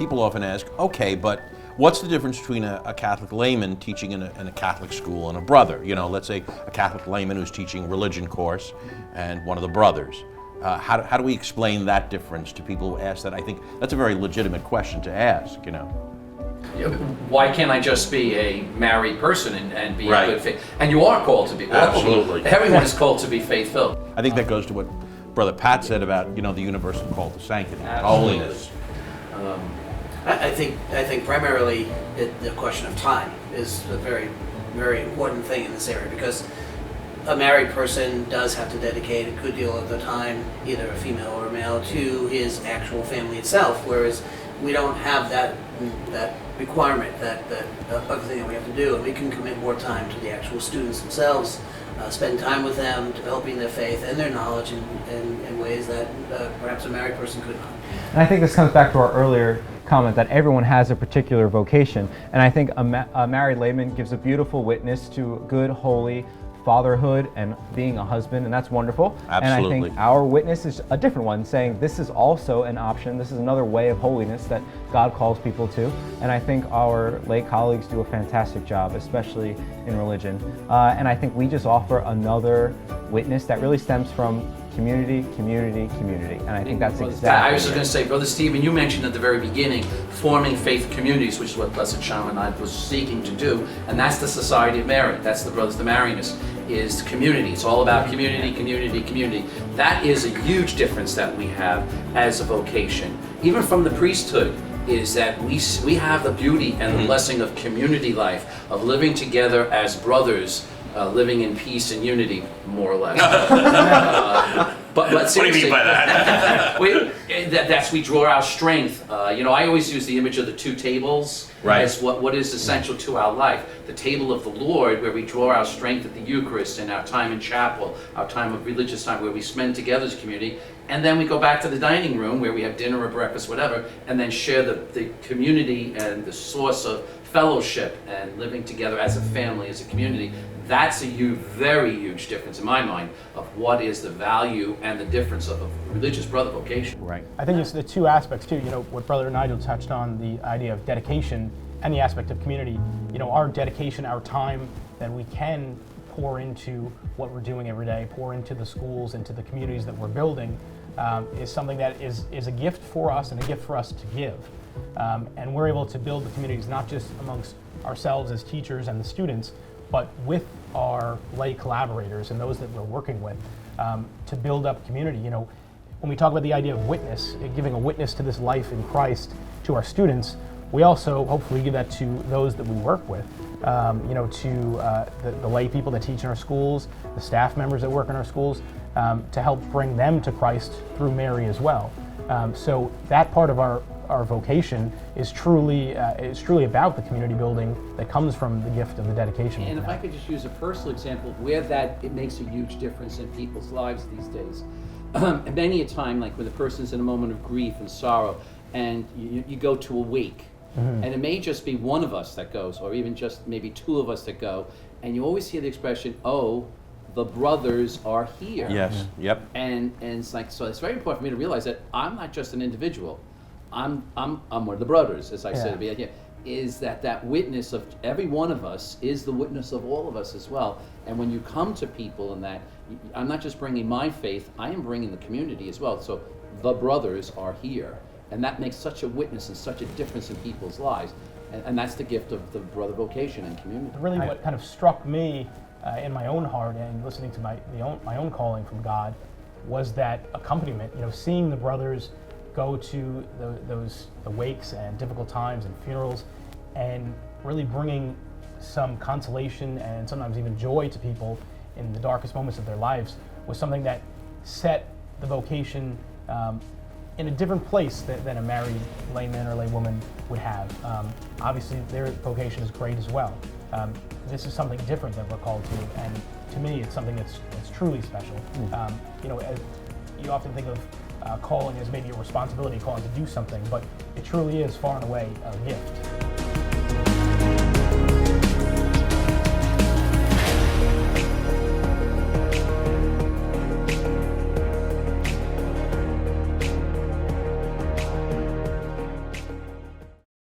people often ask, okay, but what's the difference between a Catholic layman teaching in a Catholic school and a brother? You know, let's say a Catholic layman who's teaching religion course and one of the brothers. How do we explain that difference to people who ask that? I think that's a very legitimate question to ask, you know. Why can't I just be a married person and be Right. a good faith? And you are called to be. Absolutely. Everyone is called to be faith-filled. I think that goes to what Brother Pat said about, you know, the universal call to sanctity, Absolutely. holiness. I think primarily the question of time is a very, very important thing in this area, because a married person does have to dedicate a good deal of the time, either a female or a male, to his actual family itself, whereas we don't have that requirement, that other thing that we have to do, and we can commit more time to the actual students themselves, spend time with them, developing their faith and their knowledge in ways that perhaps a married person could not. And I think this comes back to our earlier comment that everyone has a particular vocation. And I think a married layman gives a beautiful witness to good, holy fatherhood and being a husband, and that's wonderful. Absolutely. And I think our witness is a different one, saying this is also an option. This is another way of holiness that God calls people to. And I think our lay colleagues do a fantastic job, especially in religion. And I think we just offer another witness that really stems from community, community, community. And I think that's exactly I was just it. going to say, Brother Stephen, you mentioned at the very beginning forming faith communities, which is what Blessed Shaman and I was seeking to do, and that's the Society of Mary. That's the Brothers of the Marianists, is community. It's all about community, community, community. That is a huge difference that we have as a vocation. Even from the priesthood, is that we have the beauty and the blessing of community life, of living together as brothers, living in peace and unity, more or less. But What do you mean by that? we draw our strength. I always use the image of the two tables Right. as what is essential to our life. The table of the Lord, where we draw our strength at the Eucharist and our time in chapel, our time of religious time, where we spend together as a community. And then we go back to the dining room where we have dinner or breakfast, whatever, and then share the community and the source of fellowship and living together as a family, as a community. That's a very huge difference in my mind of what is the value and the difference of a religious brother vocation. Right. I think it's the two aspects too. What Brother Nigel touched on, the idea of dedication and the aspect of community. Our dedication, our time that we can pour into what we're doing every day, pour into the schools, into the communities that we're building, is something that is a gift for us and a gift for us to give. And we're able to build the communities not just amongst ourselves as teachers and the students, but with our lay collaborators and those that we're working with, to build up community. When we talk about the idea of witness, giving a witness to this life in Christ to our students, we also hopefully give that to those that we work with, to the lay people that teach in our schools, the staff members that work in our schools, to help bring them to Christ through Mary as well. So that part of our vocation is truly about the community building that comes from the gift of the dedication. And if I could just use a personal example of where it makes a huge difference in people's lives these days. Many a time, like when a person's in a moment of grief and sorrow, and you go to a wake, and it may just be one of us that goes, or even just maybe two of us that go, and you always hear the expression, "Oh, the brothers are here." Yes. Yep. And it's like, so it's very important for me to realize that I'm not just an individual. I'm one of the brothers, as I said at the beginning. Is that witness of every one of us is the witness of all of us as well. And when you come to people in that, I'm not just bringing my faith, I am bringing the community as well. So the brothers are here. And that makes such a witness and such a difference in people's lives. And that's the gift of the brother vocation and community. Really what kind of struck me in my own heart and listening to my own calling from God was that accompaniment, seeing the brothers go to the wakes and difficult times and funerals, and really bringing some consolation and sometimes even joy to people in the darkest moments of their lives was something that set the vocation in a different place than a married layman or laywoman would have. Obviously, their vocation is great as well. This is something different that we're called to, and to me, it's something that's truly special. As you often think of calling as maybe a responsibility, calling to do something, but it truly is far and away a gift.